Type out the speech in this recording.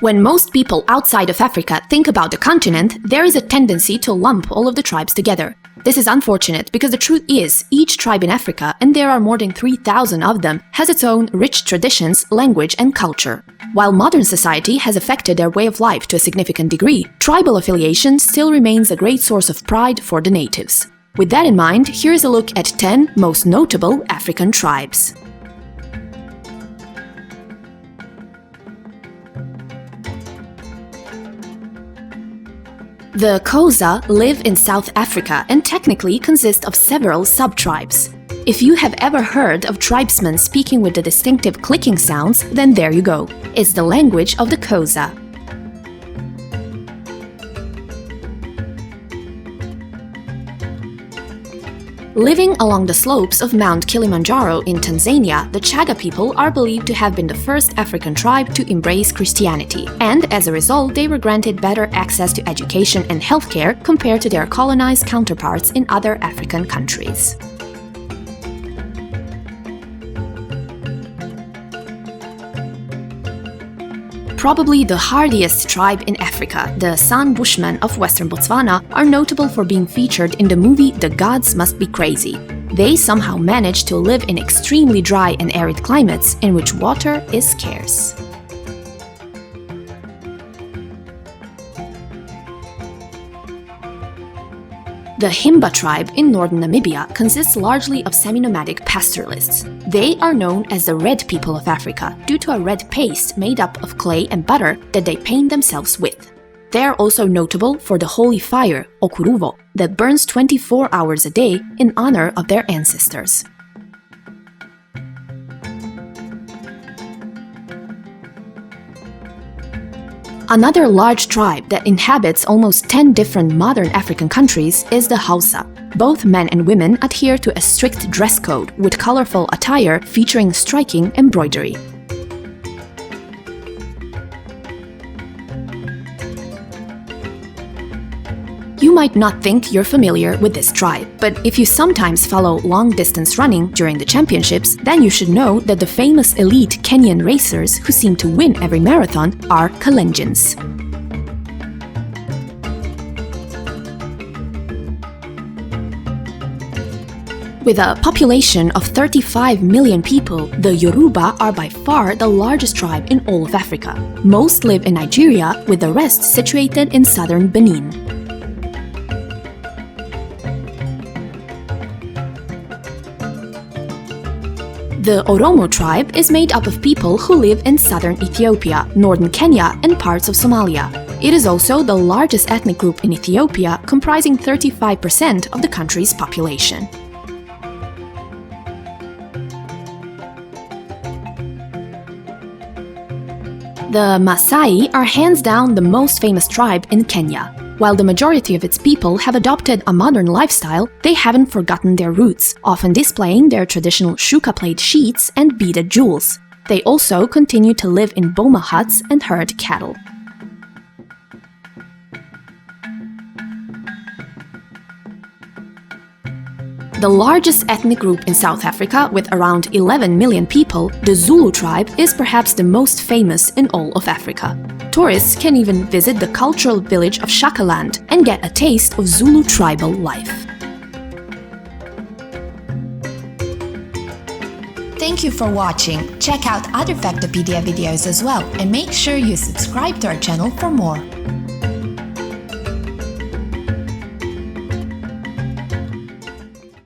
When most people outside of Africa think about the continent, there is a tendency to lump all of the tribes together. This is unfortunate because the truth is, each tribe in Africa, and there are more than 3,000 of them, has its own rich traditions, language, and culture. While modern society has affected their way of life to a significant degree, tribal affiliation still remains a great source of pride for the natives. With that in mind, here is a look at 10 most notable African tribes. The Xhosa live in South Africa and technically consist of several sub-tribes. If you have ever heard of tribesmen speaking with the distinctive clicking sounds, then there you go. It's the language of the Xhosa. Living along the slopes of Mount Kilimanjaro in Tanzania, the Chaga people are believed to have been the first African tribe to embrace Christianity, and as a result they were granted better access to education and healthcare compared to their colonized counterparts in other African countries. Probably the hardiest tribe in Africa, the San Bushmen of western Botswana, are notable for being featured in the movie The Gods Must Be Crazy. They somehow manage to live in extremely dry and arid climates in which water is scarce. The Himba tribe in northern Namibia consists largely of semi-nomadic pastoralists. They are known as the Red People of Africa due to a red paste made up of clay and butter that they paint themselves with. They are also notable for the holy fire, Okuruvo, that burns 24 hours a day in honor of their ancestors. Another large tribe that inhabits almost 10 different modern African countries is the Hausa. Both men and women adhere to a strict dress code with colorful attire featuring striking embroidery. You might not think you're familiar with this tribe, but if you sometimes follow long-distance running during the championships, then you should know that the famous elite Kenyan racers who seem to win every marathon are Kalenjins. With a population of 35 million people, the Yoruba are by far the largest tribe in all of Africa. Most live in Nigeria, with the rest situated in southern Benin. The Oromo tribe is made up of people who live in southern Ethiopia, northern Kenya, and parts of Somalia. It is also the largest ethnic group in Ethiopia, comprising 35% of the country's population. The Maasai are hands down the most famous tribe in Kenya. While the majority of its people have adopted a modern lifestyle, they haven't forgotten their roots, often displaying their traditional shuka plate sheets and beaded jewels. They also continue to live in boma huts and herd cattle. The largest ethnic group in South Africa, with around 11 million people, the Zulu tribe is perhaps the most famous in all of Africa. Tourists can even visit the cultural village of Shakaland and get a taste of Zulu tribal life. Thank you for watching. Check out other Factopedia videos as well and make sure you subscribe to our channel for more.